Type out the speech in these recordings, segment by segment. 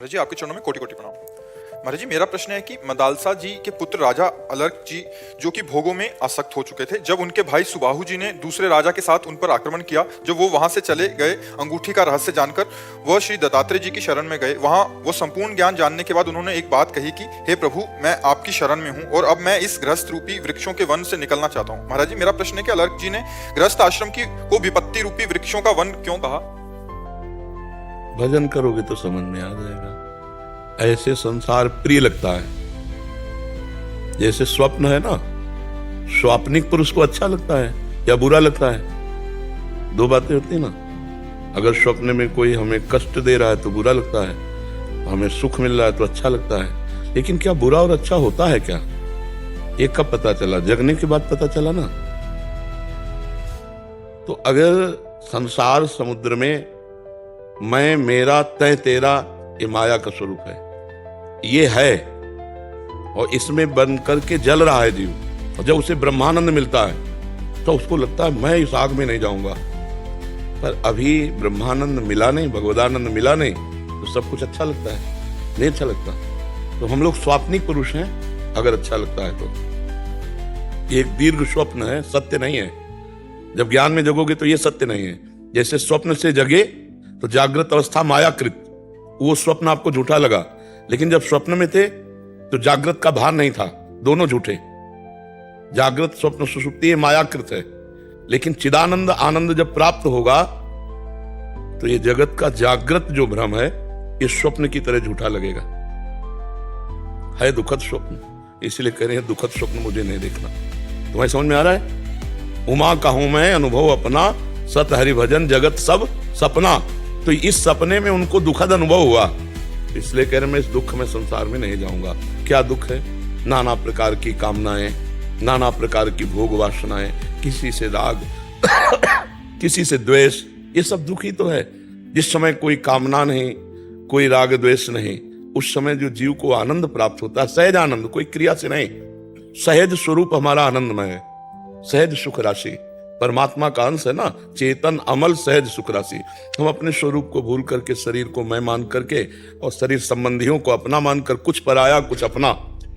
महाराज जी, आपके चरणों में कोटि कोटि प्रणाम। महाराज जी, मेरा प्रश्न है कि मदालसा जी के पुत्र राजा अलर्क जी जो कि भोगों में आसक्त हो चुके थे, जब उनके भाई सुबाहु जी ने दूसरे राजा के साथ उन पर आक्रमण किया, जब वो वहां से चले गए अंगूठी का रहस्य जानकर वह श्री दत्तात्रेय जी की शरण में गए। वहां वो संपूर्ण ज्ञान जानने के बाद उन्होंने एक बात कही कि हे प्रभु, मैं आपकी शरण में हूँ और अब मैं इस गृहस्थ रूपी वृक्षों के वन से निकलना चाहता हूँ। महाराज जी, मेरा प्रश्न है कि अलर्क जी ने गृहस्थ आश्रम को विपत्ति रूपी वृक्षों का वन क्यों कहा? भजन करोगे तो समझ में आ जाएगा। ऐसे संसार प्रिय लगता है, जैसे स्वप्न है ना, स्वाप्निक पुरुष को अच्छा लगता है या बुरा लगता है? दो बातें होती है ना। अगर स्वप्न में कोई हमें कष्ट दे रहा है तो बुरा लगता है, हमें सुख मिल रहा है तो अच्छा लगता है। लेकिन क्या बुरा और अच्छा होता है क्या? एक कब पता चला? जगने के बाद पता चला ना। तो अगर संसार समुद्र में मैं, मेरा, तय, तेरा, ये माया का स्वरूप है, ये है और इसमें बन करके जल रहा है जीव, और जब उसे ब्रह्मानंद मिलता है तो उसको लगता है मैं इस आग में नहीं जाऊंगा। पर अभी ब्रह्मानंद मिला नहीं, भगवदानंद मिला नहीं, तो सब कुछ अच्छा लगता है? नहीं अच्छा लगता। तो हम लोग स्वाप्निक पुरुष हैं अगर अच्छा लगता है तो। एक दीर्घ स्वप्न है, सत्य नहीं है। जब ज्ञान में जगोगे तो ये सत्य नहीं है। जैसे स्वप्न से जगे तो जागृत अवस्था मायाकृत, वो स्वप्न आपको झूठा लगा, लेकिन जब स्वप्न में थे तो जागृत का भान नहीं था, दोनों झूठे। जागृत स्वप्न सुषुप्ति मायाकृत है, लेकिन चिदानंद आनंद जब प्राप्त होगा तो ये जगत का जागृत जो भ्रम है इस स्वप्न की तरह झूठा लगेगा। है दुखद स्वप्न, इसलिए कह रहे हैं दुखद स्वप्न मुझे नहीं देखना। तुम्हें समझ में आ रहा है? उमा कहूं मैं अनुभव अपना, सत हरि भजन जगत सब सपना। तो इस सपने में उनको दुखद अनुभव हुआ, इसलिए कह रहे मैं इस दुख में संसार में नहीं जाऊंगा। क्या दुख है? नाना प्रकार की कामनाएं, नाना प्रकार की भोग वासनाएं, किसी से राग किसी से द्वेष, ये सब दुख ही तो है। जिस समय कोई कामना नहीं, कोई राग द्वेष नहीं, उस समय जो जीव को आनंद प्राप्त होता है, सहज आनंद, कोई क्रिया से नहीं, सहज स्वरूप हमारा आनंदमय है, सहज सुख राशि, परमात्मा का अंश है ना, चेतन अमल सहज सुख राशि। हम अपने स्वरूप को भूल करके, शरीर को मैं मान करके और शरीर संबंधियों को अपना मानकर कुछ पराया कुछ अपना,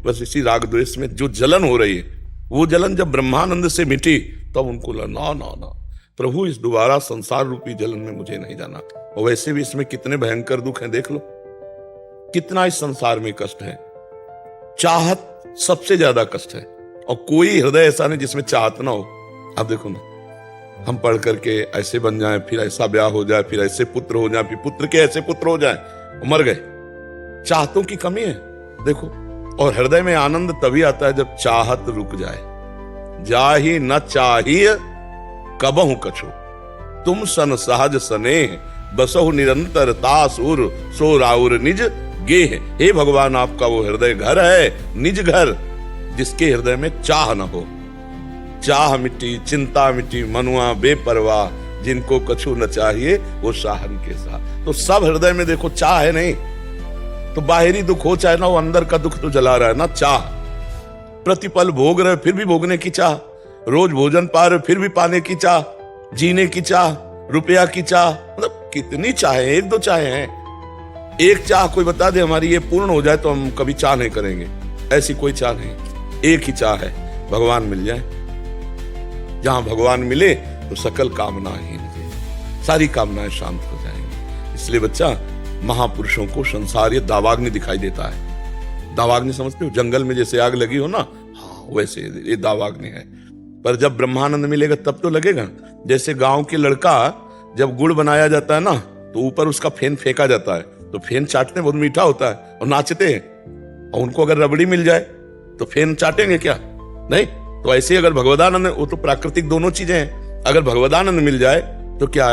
बस इसी राग द्वेष में जो जलन हो रही है, वो जलन जब ब्रह्मानंद से मिटी तब उनको लगा ना ना ना प्रभु, इस दोबारा संसार रूपी जलन में मुझे नहीं जाना। और वैसे भी इसमें कितने भयंकर दुख हैं, देख लो कितना इस संसार में कष्ट है। चाहत सबसे ज्यादा कष्ट है, और कोई हृदय ऐसा नहीं जिसमें चाहत ना हो। आप देखो ना, हम पढ़ करके ऐसे बन जाएं, फिर ऐसा ब्याह हो जाए, फिर ऐसे पुत्र हो जाए, फिर पुत्र के ऐसे पुत्र हो जाए, मर गए। चाहतों की कमी है, देखो। और हृदय में आनंद तभी आता है जब चाहत रुक जाए। जाहि न चाहिए कबहु कछो, तुम सन सहज स्नेह, बसहु निरंतर तासुर, सो राउर निज गेह। हे भगवान, आपका वो हृदय घर है, निज घर, जिसके हृदय में चाह न हो। चाह मिट्टी, चिंता मिट्टी, मनुआ बेपरवाह, जिनको कछु न चाहिए वो शाहन के साथ। तो सब हृदय में देखो चाह है नहीं, तो बाहरी दुख हो चाहे ना, वो अंदर का दुख तो जला रहा है ना, चाह। प्रतिपल भोग रहे फिर भी भोगने की चाह, रोज भोजन पा रहे फिर भी पाने की चाह, जीने की चाह, रुपया की चाह, मतलब कितनी चाहे, एक दो चाहे हैं। एक चाह कोई बता दे हमारी ये पूर्ण हो जाए तो हम कभी चाह नहीं करेंगे, ऐसी कोई चाह नहीं। एक ही चाह है, भगवान मिल जाए। जहां भगवान मिले तो सकल कामनाएं, सारी कामनाएं शांत हो जाएंगी। इसलिए बच्चा, महापुरुषों को संसार ये दावाग्नि दिखाई देता है। दावाग्नि समझते हो? जंगल में जैसे आग लगी हो ना, हाँ वैसे ये दावाग्नि है। पर जब ब्रह्मानंद मिलेगा तब तो लगेगा। जैसे गांव के लड़का जब गुड़ बनाया जाता है ना, तो ऊपर उसका फेन फेंका जाता है, तो फेन चाटते हैं, बहुत मीठा होता है और नाचते हैं। और उनको अगर रबड़ी मिल जाए तो फेन चाटेंगे क्या? नहीं। तो ऐसे अगर भगवदानंद, वो तो प्राकृतिक दोनों चीजें हैं, अगर भगवदानंद मिल जाए तो क्या?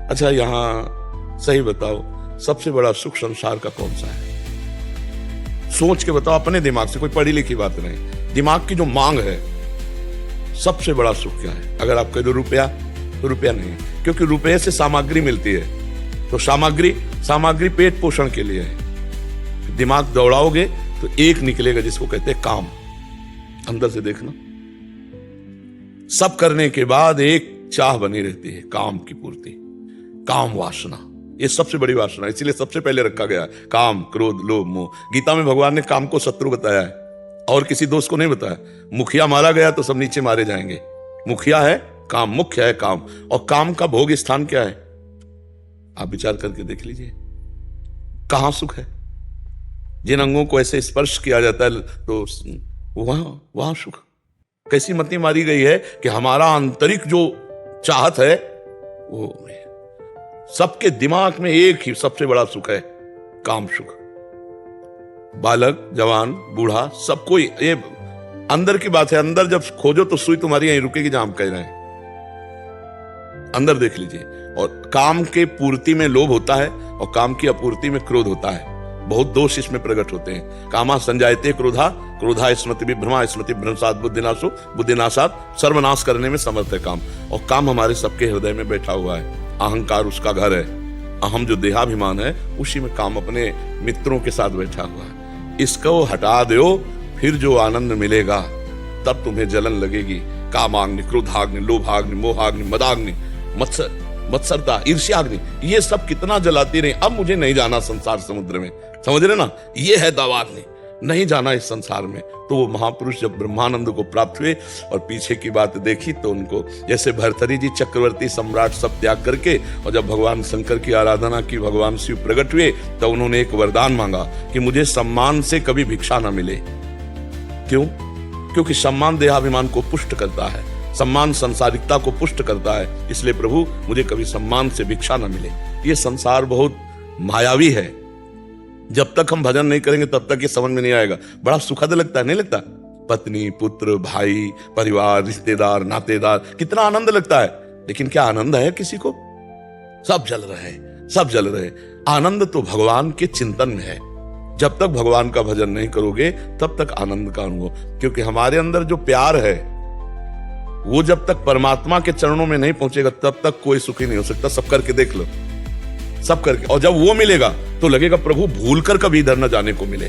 अच्छा यहां सही बताओ, सबसे बड़ा सुख संसार का कौन सा है? सोच के बताओ अपने दिमाग से, कोई पढ़ी लिखी बात नहीं, दिमाग की जो मांग है, सबसे बड़ा सुख क्या है? अगर आप कह दो रुपया, तो रुपया नहीं, क्योंकि रुपये से सामग्री मिलती है, तो सामग्री पेट पोषण के लिए है। दिमाग दौड़ाओगे तो एक निकलेगा जिसको कहते हैं काम। अंदर से देखना, सब करने के बाद एक चाह बनी रहती है, काम की पूर्ति, काम वासना। ये सबसे बड़ी वासना, इसलिए सबसे पहले रखा गया है काम, क्रोध, लोभ, मोह। गीता में भगवान ने काम को शत्रु बताया है और किसी दोस्त को नहीं बताया। मुखिया मारा गया तो सब नीचे मारे जाएंगे। मुखिया है काम, मुख्य है काम। और काम का भोग स्थान क्या है? आप विचार करके देख लीजिए, कहां सुख है? जिन अंगों को ऐसे स्पर्श किया जाता है तो वहां सुख। कैसी मति मारी गई है कि हमारा आंतरिक जो चाहत है वो, सबके दिमाग में एक ही सबसे बड़ा सुख है, काम सुख। बालक, जवान, बूढ़ा, सबको ये अंदर की बात है। अंदर जब खोजो तो सुई तुम्हारी यहीं रुकेगी जहां हम कह रहे हैं। अंदर देख लीजिए। और काम के पूर्ति में लोभ होता है और काम की अपूर्ति में क्रोध होता है। बहुत दोष इसमें प्रकट होते हैं। कामा संजायते क्रोधा, क्रोधा स्मृति विभ्रमा, स्मृति भ्रंशात बुद्धिनाशो, बुद्धिनाशात सर्वनाश करने में समर्थ है काम। और काम हमारे सबके हृदय में बैठा हुआ है। अहंकार उसका घर है, अहम जो देहाभिमान है उसी में काम अपने मित्रों के साथ बैठा हुआ है। इसको हटा दो, फिर जो आनंद मिलेगा तब तुम्हें जलन लगेगी। कामाग्नि, क्रोधाग्नि, लोभाग्नि, मोहाग्नि, मदाग्नि, मत्सरता, ईर्ष्याग्नि, ये सब कितना जलाती रही। अब मुझे नहीं जाना संसार समुद्र में, समझ रहे ना? ये है दावाग्नि, नहीं जाना इस संसार में। तो वो महापुरुष जब ब्रह्मानंद को प्राप्त हुए और पीछे की बात देखी तो उनको, जैसे भर्तृहरि जी चक्रवर्ती सम्राट सब त्याग करके और जब भगवान शंकर की आराधना की, भगवान शिव प्रकट हुए, तो उन्होंने एक वरदान मांगा कि मुझे सम्मान से कभी भिक्षा ना मिले। क्यों? क्योंकि सम्मान देहाभिमान को पुष्ट करता है, सम्मान संसारिकता को पुष्ट करता है। इसलिए प्रभु मुझे कभी सम्मान से भिक्षा ना मिले। ये संसार बहुत मायावी है। जब तक हम भजन नहीं करेंगे तब तक ये समझ में नहीं आएगा। बड़ा सुखद लगता है, नहीं लगता? पत्नी, पुत्र, भाई, परिवार, रिश्तेदार, नातेदार, कितना आनंद लगता है। लेकिन क्या आनंद है किसी को? सब जल रहे, सब जल रहे। आनंद तो भगवान के चिंतन में है। जब तक भगवान का भजन नहीं करोगे तब तक आनंद का अनुभव, क्योंकि हमारे अंदर जो प्यार है वो जब तक परमात्मा के चरणों में नहीं पहुंचेगा तब तक कोई सुखी नहीं हो सकता। सब करके देख लो, सब करके। और जब वो मिलेगा तो लगेगा प्रभु भूल कर कभी इधर न जाने को मिले।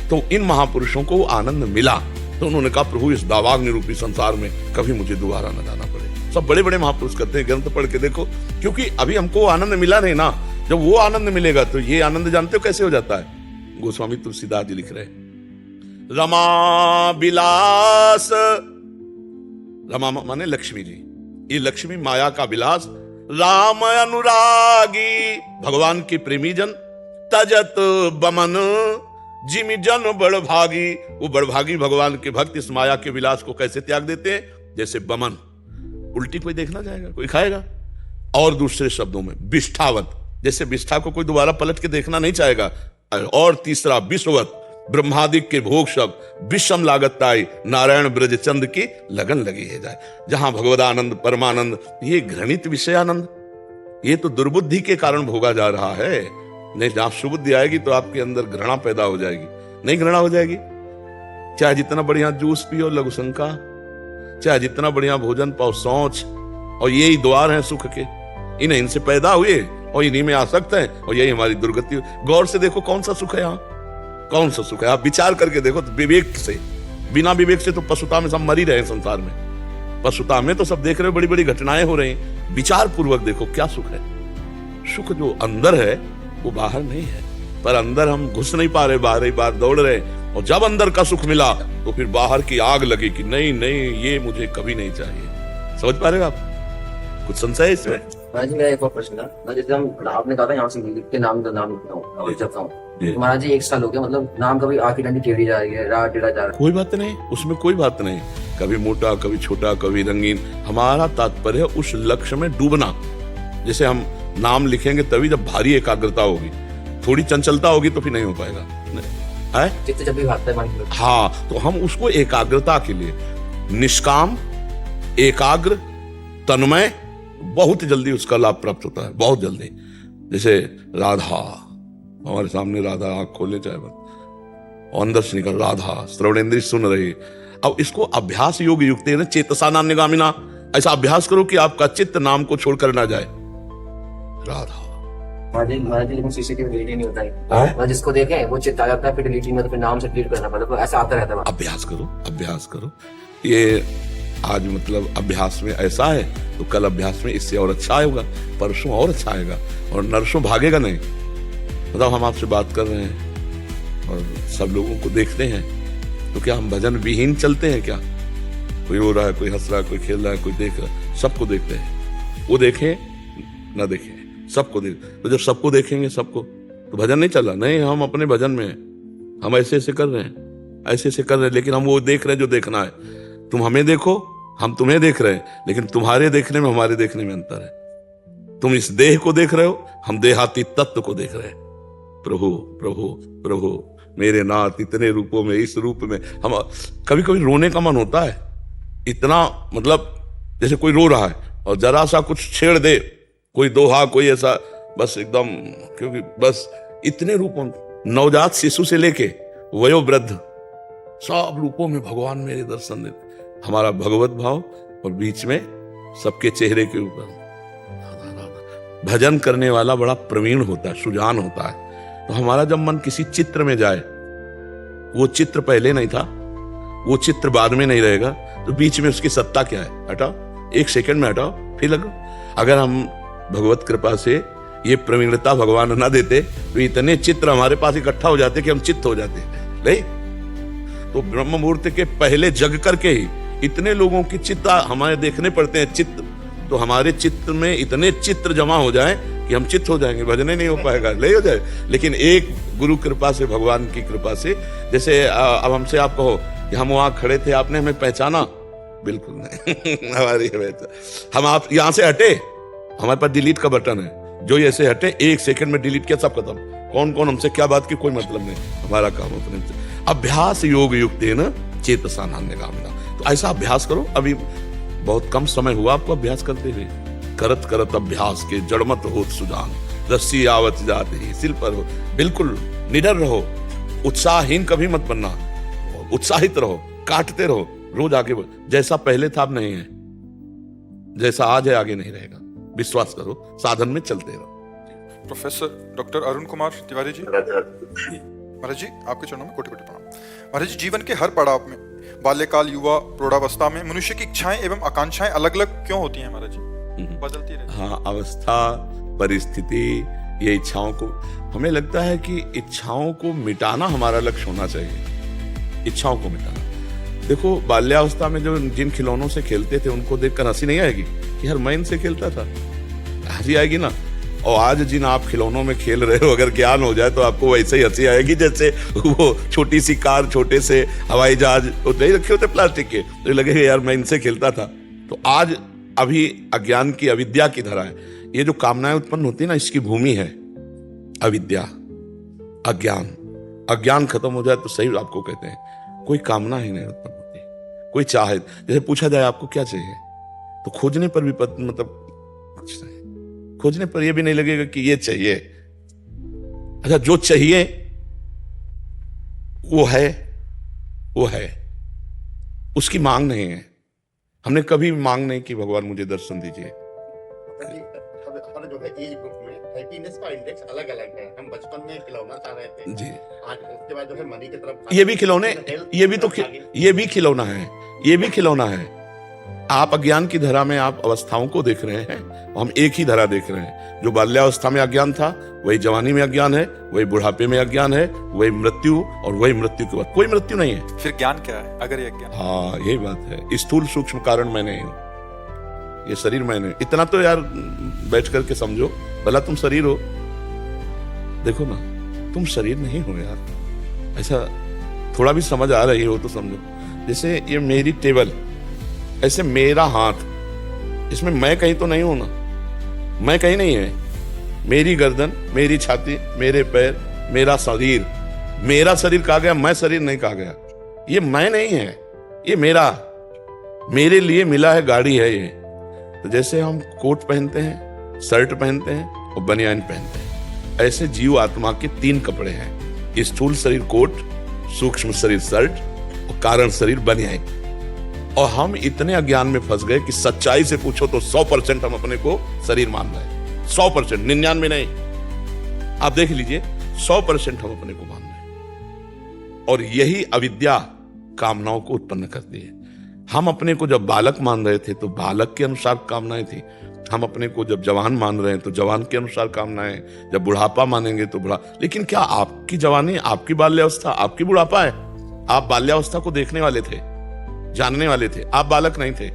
तो इन महापुरुषों को आनंद मिला तो उन्होंने कहा प्रभु इस दावाग्नि रूपी संसार में कभी मुझे दोबारा न जाना पड़े। सब बड़े बड़े महापुरुष करते हैं, ग्रंथ पढ़ के देखो। क्योंकि अभी हमको आनंद मिला नहीं ना, जब वो आनंद मिलेगा तो ये आनंद जानते हो कैसे हो जाता है? गोस्वामी तुलसीदास जी लिख रहे हैं, रमा विलास, रमा माने लक्ष्मी जी, ये लक्ष्मी माया का विलास, राम अनुरागी भगवान के प्रेमी जन, तजत बमन जिमि जन बड़भागी। वो बड़भागी भगवान के भक्त इस माया के विलास को कैसे त्याग देते हैं? जैसे बमन, उल्टी कोई देखना जाएगा, कोई खाएगा। और दूसरे शब्दों में विष्ठावत, जैसे विष्ठा को कोई दोबारा पलट के देखना नहीं चाहेगा। और तीसरा विश्ववत, ब्रह्मादिक के भोग सब विषम लागत ताई, नारायण ब्रज चंद की लगन लगी है जाए। जहां भगवदानंद, परमानंद, ये घृणित विषयानंद, ये तो दुर्बुद्धि के कारण भोगा जा रहा है। नहीं, जहां सुबुद्धि आएगी तो आपके अंदर घृणा पैदा हो जाएगी। नहीं घृणा हो जाएगी, चाहे जितना बढ़िया जूस पियो लघु शंका, चाहे जितना बढ़िया भोजन पाओ सोच, और यही द्वार है सुख के। इन्हें इनसे पैदा हुए और इन्हीं में आसक्त है और यही हमारी दुर्गति। गौर से देखो कौन सा सुख है यहाँ, कौन सा सुख है? आप विचार करके देखो तो विवेक से, बिना विवेक से तो पशुता में सब मर ही रहे संसार में। पशुता में तो सब देख रहे हो, बड़ी बड़ी घटनाएं हो रही हैं। विचार पूर्वक देखो क्या सुख है। सुख जो अंदर है वो बाहर नहीं है, पर अंदर हम घुस नहीं पा रहे, बाहर ही बाहर दौड़ रहे। और जब अंदर का सुख मिला तो फिर बाहर की आग लगी कि नहीं नहीं ये मुझे कभी नहीं चाहिए। समझ पा रहे हो आप? कुछ संशय है इसमें? महाराज जी मेरा एक और प्रश्न था। जैसे हम आपने कहा था यहाँ से लिख के नाम लिखता हूँ, जपता हूँ। तो महाराज जी 1 साल हो गया, मतलब नाम कभी आखिर डंडी टेढ़ी जा रही है, रात टेढ़ा जा रहा है। कोई बात नहीं, उसमें कोई बात नहीं। कभी मोटा, कभी छोटा, कभी रंगीन। हमारा तात्पर्य है उस लक्ष्य में डूबना। जैसे हम नाम लिखेंगे तभी जब भारी एकाग्रता होगी, थोड़ी चंचलता होगी तो फिर नहीं हो पाएगा है? चित्त जब भी भागता है मन की। हाँ, तो हम उसको एकाग्रता के लिए निष्काम, एकाग्र, तन्मय, बहुत जल्दी उसका लाभ प्राप्त होता है, बहुत जल्दी। जैसे राधा, हमारे सामने राधा आंख खोले चाहे बंद, अंदर से निकल राधा, श्रवणेंद्रिय सुन रही। अब इसको अभ्यास योग युक्त है, चेतसा नान्यगामिना। ऐसा अभ्यास करो कि आपका चित्त नाम को छोड़कर ना जाए। राधा महाराज जी लेकिन सीसीटीवी डिलीट नहीं होता है, जिसको देखें वो चित्त आ जाता है, फिर डिलीट नहीं, तो फिर नाम से डिलीट करना पड़ता है, ऐसा आता रहता है। अभ्यास करो, अभ्यास करो। ये आज मतलब अभ्यास में ऐसा है तो कल अभ्यास में इससे और अच्छा होगा, परसों और अच्छा आएगा, और नरसों भागेगा नहीं। मतलब हम आपसे बात कर रहे हैं और सब लोगों को देखते हैं, तो क्या हम भजन विहीन चलते हैं क्या? कोई रो रहा है, कोई हंस रहा है, कोई खेल रहा है, कोई देख रहा है, सबको देखते हैं। वो देखे ना देखे, सबको देख, तो जब सबको देखेंगे सबको, तो भजन नहीं चला। नहीं, हम अपने भजन में हैं, हम ऐसे ऐसे कर रहे हैं, ऐसे ऐसे कर रहे हैं, लेकिन हम वो देख रहे हैं जो देखना है। तुम हमें देखो, हम तुम्हें देख रहे हैं, लेकिन तुम्हारे देखने में हमारे देखने में अंतर है। तुम इस देह को देख रहे हो, हम देहाती तत्व को देख रहे हैं। प्रभु प्रभु प्रभु मेरे नाथ, इतने रूपों में, इस रूप में हम कभी कभी रोने का मन होता है। इतना मतलब जैसे कोई रो रहा है और जरा सा कुछ छेड़ दे, कोई दोहा, कोई ऐसा, बस एकदम, क्योंकि बस इतने रूपों, नवजात शिशु से लेके वयोवृद्ध, सब रूपों में भगवान मेरे दर्शन देते। हमारा भगवत भाव और बीच में सबके चेहरे के ऊपर भजन करने वाला बड़ा प्रवीण होता है, सुजान होता है। तो हमारा जब मन किसी चित्र में जाए, वो चित्र पहले नहीं था, वो चित्र बाद में नहीं रहेगा, तो बीच में उसकी सत्ता क्या है? हटाओ, 1 सेकंड में हटाओ, फिर लगो। अगर हम भगवत कृपा से ये प्रवीणता भगवान ना देते तो इतने चित्र हमारे पास इकट्ठा हो जाते कि हम चित्त हो जाते। नहीं तो ब्रह्म मुहूर्त के पहले जग करके ही इतने लोगों की चित्त हमारे देखने पड़ते हैं। चित्त तो हमारे चित्त में इतने चित्र जमा हो जाए कि हम चित्त हो जाएंगे, भजन नहीं हो पाएगा, नहीं हो जाए। लेकिन एक गुरु कृपा से, भगवान की कृपा से, जैसे अब हमसे आप कहो कि हम वहां खड़े थे, आपने हमें पहचाना? बिल्कुल नहीं हमारी हम आप यहां से हटे, हमारे पास डिलीट का बटन है, जो ऐसे हटे 1 सेकंड में डिलीट किया, सब खत्म। कौन कौन हमसे क्या बात की, कोई मतलब नहीं, हमारा काम उतने से। अभ्यास योग युक्त है ना, चेतसा नान्य कामना। तो ऐसा अभ्यास करो। अभी बहुत कम समय हुआ आपको अभ्यास करते हुए। करत करत अभ्यास के जड़मत होत सुजान, रस्सी आवत जाते ही सिल पर हो। बिल्कुल निडर रहो, उत्साहहीन कभी मत बनना, उत्साहित रहो, काटते रहो, रोज आगे बढ़ो। जैसा पहले था अब नहीं है, जैसा आज है आगे नहीं रहेगा। विश्वास करो, साधन में चलते रहो। प्रोफेसर डॉक्टर अरुण कुमार तिवारी जी, महाराज जी आपके चरणों में कोटि कोटि प्रणाम। महाराज जी, जीवन के हर पड़ाव में, बाल्यकाल, युवा, प्रौढ़ावस्था में मनुष्य की इच्छाएं एवं आकांक्षाएं अलग अलग क्यों होती हैं महाराज जी? बदलती रहती हैं। हाँ, अवस्था, परिस्थिति, ये इच्छाओं को, हमें लगता है कि इच्छाओं को मिटाना हमारा लक्ष्य होना चाहिए। इच्छाओं को मिटाना। देखो, बाल्यावस्था में जो जिन खिलौनों से खेलते थे उनको देखकर हंसी नहीं आएगी कि यार मैं इनसे खेलता था? हंसी आएगी ना। और आज जिन आप खिलौनों में खेल रहे हो, अगर ज्ञान हो जाए तो आपको वैसे ही हंसी आएगी जैसे वो छोटी सी कार, छोटे से हवाई जहाज नहीं रखे होते प्लास्टिक के, तो लगेगा यार मैं इनसे खेलता था। तो आज अभी अज्ञान की, अविद्या की धरा है। ये जो कामनाएं उत्पन्न होती है ना, इसकी भूमि है अविद्या, अज्ञान। अज्ञान खत्म हो जाए तो सही आपको कहते हैं कोई कामना ही नहीं उत्पन्न होती, कोई चाहे। जैसे पूछा जाए आपको क्या चाहिए, तो खोजने पर भी मतलब कुछ नहीं, खोजने पर यह भी नहीं लगेगा कि ये चाहिए। अच्छा, जो चाहिए वो है, वो है, उसकी मांग नहीं है। हमने कभी मांग नहीं की भगवान मुझे दर्शन दीजिए। जो है एज ग्रुप में हैप्पीनेस का इंडेक्स अलग अलग है। हम बचपन में खिलौना चाह रहे थे जी, आज उसके बाद जो है मनी की तरफ, ये भी खिलौने, ये भी तो ये भी खिलौना है, ये भी खिलौना है। आप अज्ञान की धरा में आप अवस्थाओं को देख रहे हैं, हम एक ही धरा देख रहे हैं। जो बाल्यावस्था में अज्ञान था वही जवानी में अज्ञान है, वही बुढ़ापे में अज्ञान है, वही मृत्यु, और वही मृत्यु के बाद कोई मृत्यु नहीं है। फिर ज्ञान क्या है अगर ये अज्ञान? हाँ, यही बात है। स्थूल सूक्ष्म कारण मैं नहीं हूं, ये शरीर मैं नहीं। इतना तो यार बैठ करके समझो, भला तुम शरीर हो, देखो ना, तुम शरीर नहीं हो यार। ऐसा थोड़ा भी समझ आ रही हो तो समझो। जैसे ये मेरी टेबल, ऐसे मेरा हाथ, इसमें मैं कहीं तो नहीं हूं ना, मैं कहीं नहीं है। मेरी गर्दन, मेरी छाती, मेरे पैर, मेरा शरीर, मेरा शरीर कहा गया, मैं शरीर नहीं कहा गया। ये मैं नहीं है, ये मेरा, मेरे लिए मिला है, गाड़ी है ये। तो जैसे हम कोट पहनते हैं, शर्ट पहनते हैं और बनियान पहनते हैं, ऐसे जीव आत्मा के 3 कपड़े हैं। स्थूल शरीर कोट, सूक्ष्म शरीर शर्ट और कारण शरीर बनियान। और हम इतने अज्ञान में फंस गए कि सच्चाई से पूछो तो 100% हम अपने को शरीर मान रहे हैं। 100%, 99 नहीं, आप देख लीजिए, 100% हम अपने को मान रहे हैं। और यही अविद्या कामनाओं को उत्पन्न करती है। हम अपने को जब बालक मान रहे थे तो बालक के अनुसार कामनाएं थी, हम अपने को जब जवान मान रहे हैं तो जवान के अनुसार कामनाएं, जब बुढ़ापा मानेंगे तो बुढ़ा। लेकिन क्या आपकी जवानी, आपकी बाल्यावस्था, आपकी बुढ़ापा है? आप बाल्यावस्था को देखने वाले थे, जानने वाले थे, आप बालक नहीं थे।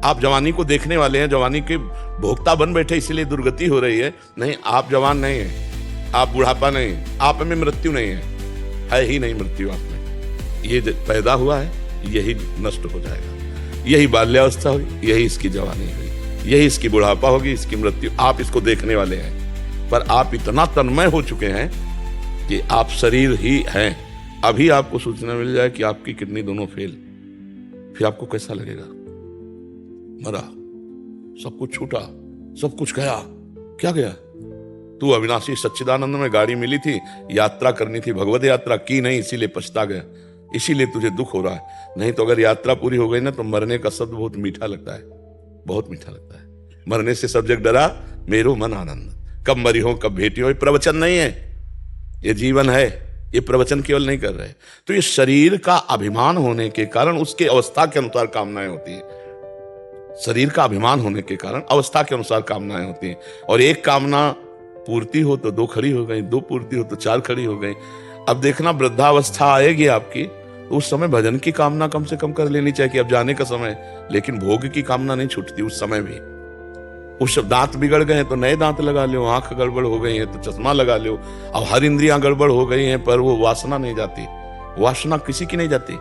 आप जवानी को देखने वाले हैं, जवानी के भोक्ता बन बैठे इसीलिए दुर्गति हो रही है। नहीं, आप जवान नहीं है, आप बुढ़ापा नहीं, आप में मृत्यु नहीं है ही नहीं मृत्यु आप में। ये पैदा हुआ है, यही नष्ट हो जाएगा। यही बाल्यावस्था हुई, यही इसकी जवानी हुई, यही इसकी बुढ़ापा होगी, इसकी मृत्यु। आप इसको देखने वाले हैं, पर आप इतना तन्मय हो चुके हैं कि आप शरीर ही हैं। अभी आपको सूचना मिल जाए कि आपकी किडनी दोनों फेल, फिर आपको कैसा लगेगा? मरा, सब कुछ छूटा, सब कुछ गया। क्या गया? तू अविनाशी सच्चिदानंद में गाड़ी मिली थी, यात्रा करनी थी, भगवत यात्रा की नहीं, इसीलिए पछता गया, इसीलिए तुझे दुख हो रहा है। नहीं तो अगर यात्रा पूरी हो गई ना तो मरने का शब्द बहुत मीठा लगता है, बहुत मीठा लगता है। मरने से सब जग डरा, मेरो मन आनंद। कब मरी हो कब भेटी हो, ये प्रवचन नहीं है, ये जीवन है। ये प्रवचन केवल नहीं कर रहे। तो ये शरीर का अभिमान होने के कारण उसके अवस्था के अनुसार कामनाएं होती है। शरीर का अभिमान होने के कारण अवस्था के अनुसार कामनाएं होती हैं। और एक कामना पूर्ति हो तो दो खड़ी हो गई, दो पूर्ति हो तो चार खड़ी हो गई। अब देखना वृद्धावस्था आएगी आपकी तो उस समय भजन की कामना कम से कम कर लेनी चाहिए कि अब जाने का समय। लेकिन भोग की कामना नहीं छूटती उस समय भी। उस दांत बिगड़ गए हैं तो नए दांत लगा लो, आंख गड़बड़ हो गई है तो चश्मा लगा लो। अब हर इंद्रियां गड़बड़ हो गई हैं पर वो वासना नहीं जाती। वासना किसी की नहीं जाती।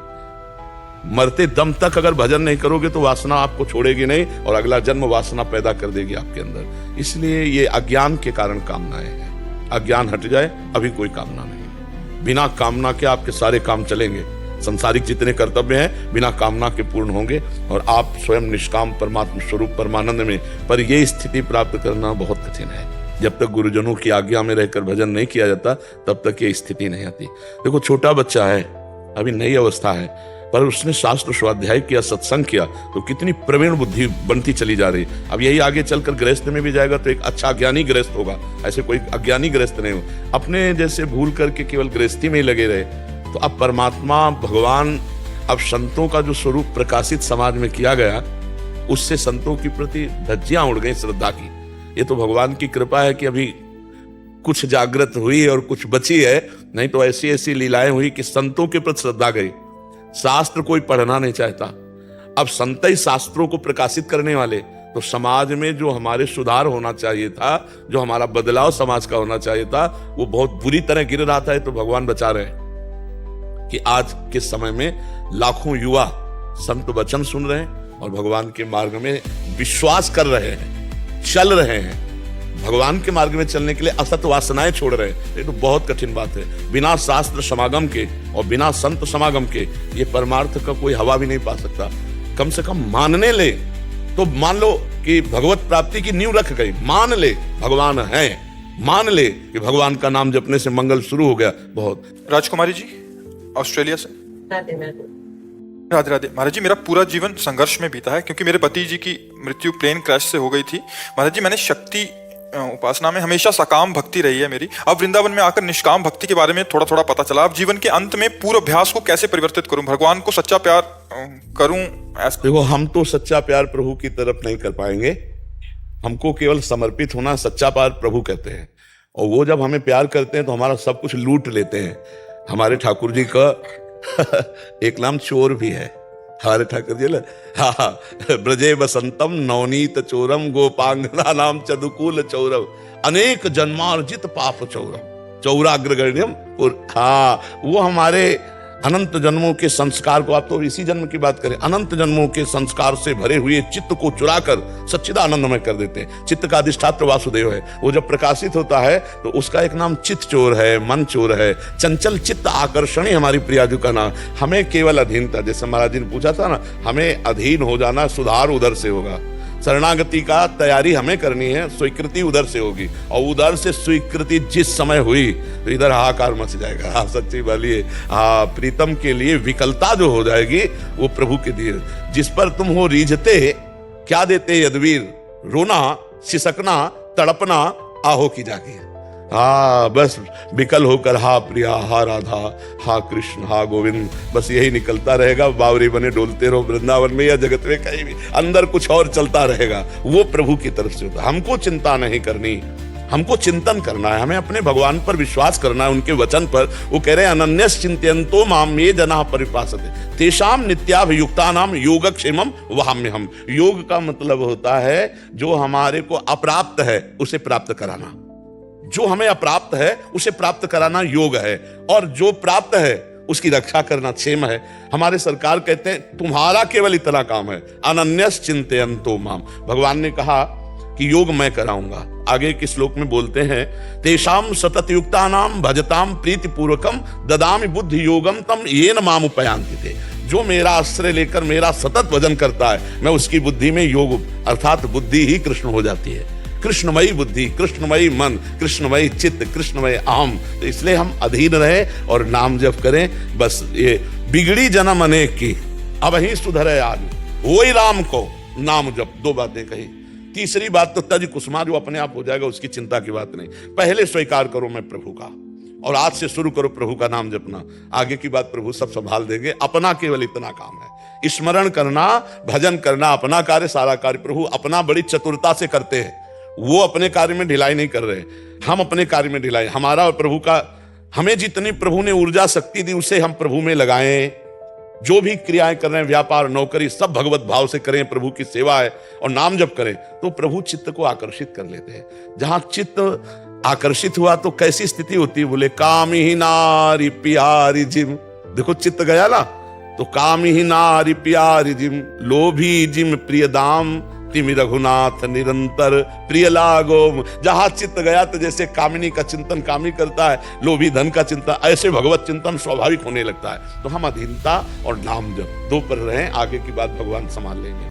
मरते दम तक अगर भजन नहीं करोगे तो वासना आपको छोड़ेगी नहीं और अगला जन्म वासना पैदा कर देगी आपके अंदर। इसलिए ये अज्ञान के कारण कामनाएं हैं। अज्ञान हट जाए अभी कोई कामना नहीं। बिना कामना के आपके सारे काम चलेंगे। संसारिक जितने कर्तव्य हैं बिना कामना के पूर्ण होंगे और आप स्वयं निष्काम परमात्मा स्वरूप परमानंद में। पर यह स्थिति प्राप्त करना बहुत कठिन है। जब तक गुरुजनों की आज्ञा में रहकर भजन नहीं किया जाता तब तक ये स्थिति नहीं आती। देखो, छोटा बच्चा है, अभी नई अवस्था है, पर उसने शास्त्र स्वाध्याय किया, सत्संग किया तो कितनी प्रवीण बुद्धि बनती चली जा रही। अब यही आगे चलकर गृहस्थ में भी जाएगा तो एक अच्छा ज्ञानी गृहस्थ होगा, ऐसे कोई अज्ञानी गृहस्थ नहीं हो। अपने जैसे भूल करके केवल गृहस्थी में ही लगे रहे तो अब परमात्मा भगवान, अब संतों का जो स्वरूप प्रकाशित समाज में किया गया उससे संतों के प्रति धज्जियां उड़ गई श्रद्धा की। ये तो भगवान की कृपा है कि अभी कुछ जागृत हुई और कुछ बची है, नहीं तो ऐसी ऐसी लीलाएं हुई कि संतों के प्रति श्रद्धा गई। शास्त्र कोई पढ़ना नहीं चाहता। अब संत ही शास्त्रों को प्रकाशित करने वाले, तो समाज में जो हमारे सुधार होना चाहिए था, जो हमारा बदलाव समाज का होना चाहिए था, वो बहुत बुरी तरह गिर रहा था। तो भगवान बचा रहे हैं कि आज के समय में लाखों युवा संत वचन सुन रहे हैं और भगवान के मार्ग में विश्वास कर रहे हैं, चल रहे हैं। भगवान के मार्ग में चलने के लिए असत वासनाएं छोड़ रहे हैं। ये तो बहुत कठिन बात है। बिना शास्त्र समागम के और बिना संत समागम के ये परमार्थ का कोई हवा भी नहीं पा सकता। कम से कम मानने ले तो मान लो कि भगवत प्राप्ति की नींव रख गई। मान ले भगवान है, मान ले कि भगवान का नाम जपने से मंगल शुरू हो गया। बहुत। राजकुमारी जी ऑस्ट्रेलिया से। राधे राधे। महाराज जी, मेरा पूरा जीवन संघर्ष में बीता है क्योंकि मेरे पति जी की मृत्यु प्लेन क्रैश से हो गई थी। महाराज जी, मैंने शक्ति उपासना में हमेशा सकाम भक्ति रही है मेरी। अब वृंदावन में आकर निष्काम भक्ति के बारे में थोड़ा थोड़ा पता चला। अब जीवन के अंत में पूर्वाभ्यास को कैसे परिवर्तित करूं, भगवान को सच्चा प्यार करूं। देखो, हम तो सच्चा प्यार प्रभु की तरफ नहीं कर पाएंगे। हमको केवल समर्पित होना सच्चा प्यार प्रभु कहते हैं। और वो जब हमें प्यार करते हैं तो हमारा सब कुछ लूट लेते हैं। हमारे ठाकुर जी का एक नाम चोर भी है। हमारे ठाकुर जी ब्रजे बसंतम नवनीत चोरम गोपांगना नाम चदुकूल चौरव अनेक जन्मार्जित पाप चौरम चौराग्रगण्यम। वो हमारे अनंत जन्मों के संस्कार को, आप तो इसी जन्म की बात करें, अनंत जन्मों के संस्कार से भरे हुए चित्त को चुराकर सच्चिदानंदमय कर देते हैं। चित्त का अधिष्ठात्र वासुदेव है। वो जब प्रकाशित होता है तो उसका एक नाम चित्त चोर है, मन चोर है। चंचल चित्त आकर्षणी हमारी प्रियाजू का नाम। हमें केवल अधीनता, जैसे महाराज जी ने पूछा था ना, हमें अधीन हो जाना, सुधार उधर से होगा। शरणागति का तैयारी हमें करनी है, स्वीकृति उधर से होगी। और उधर से स्वीकृति जिस समय हुई तो इधर हाहाकार मच जाएगा। हाँ, सच्ची बाली है। हाँ, प्रीतम के लिए विकलता जो हो जाएगी वो प्रभु के दिए। जिस पर तुम हो रीझते क्या देते यदवीर, रोना सिसकना तड़पना आहो की जागी। हाँ बस विकल होकर हा प्रिया हा राधा हा कृष्ण हा गोविंद, बस यही निकलता रहेगा। बावरी बने डोलते रहो वृंदावन में या जगत में कहीं भी, अंदर कुछ और चलता रहेगा। वो प्रभु की तरफ से होता है। हमको चिंता नहीं करनी, हमको चिंतन करना है, हमें अपने भगवान पर विश्वास करना है, उनके वचन पर। वो कह रहे हैं अनन्यस चिंतयन्तो माम ये जनाः परिपासते तेषां नित्याभियुक्तानां योगक्षेमं वहाम्यहम्। योग का मतलब होता है जो हमारे को अप्राप्त है उसे प्राप्त कराना, जो हमें अप्राप्त है उसे प्राप्त कराना योग है, और जो प्राप्त है उसकी रक्षा करना क्षेम है। हमारे सरकार कहते हैं तुम्हारा केवल इतना काम है, अनन्यस चिंतयन्तो माम। भगवान ने कहा कि योग मैं कराऊंगा। आगे के श्लोक में बोलते हैं तेषाम सतत युक्तानाम भजताम प्रीति पूर्वकम ददामि बुद्धि योगम तम येन माम उपयांति ते। जो मेरा आश्रय लेकर मेरा सतत भजन करता है, मैं उसकी बुद्धि में योग अर्थात बुद्धि ही कृष्ण हो जाती है। कृष्णमयी बुद्धि, कृष्णमयी मन, कृष्णमयी चित्त, कृष्णमय अहम। तो इसलिए हम अधीन रहे और नाम जप करें। बस ये बिगड़ी जन्म अनेक की अब ही सुधरे आज, वही राम को नाम जप। दो बातें कही। तीसरी बात तो तज कुसुमा, जो अपने आप हो जाएगा उसकी चिंता की बात नहीं। पहले स्वीकार करो मैं प्रभु का, और आज से शुरू करो प्रभु का नाम जपना। आगे की बात प्रभु सब संभाल देंगे। अपना केवल इतना काम है, स्मरण करना, भजन करना, अपना कार्य सारा कार्य प्रभु अपना बड़ी चतुरता से करते हैं। वो अपने कार्य में ढिलाई नहीं कर रहे, हम अपने कार्य में ढिलाई। हमारा और प्रभु का, हमें जितनी प्रभु ने ऊर्जा शक्ति दी उसे हम प्रभु में लगाएं। जो भी क्रियाएं कर रहे हैं, व्यापार नौकरी, सब भगवत भाव से करें, प्रभु की सेवा है और नाम जप करें, तो प्रभु चित्त को आकर्षित कर लेते हैं। जहां चित्त आकर्षित हुआ तो कैसी स्थिति होती है? बोले काम ही नारी प्यारी जिम। देखो चित्त गया ना, तो काम ही नारी प्यारी जिम, लोभी जिम प्रिय दाम, तिमि रघुनाथ निरंतर प्रिय लागो। जहां चित्त गया तो जैसे कामिनी का चिंतन कामी करता है, लोभी धन का चिंतन, ऐसे भगवत चिंतन स्वाभाविक होने लगता है। तो हम अधीनता और नाम जप दो पर रहें, आगे की बात भगवान संभाल लेंगे।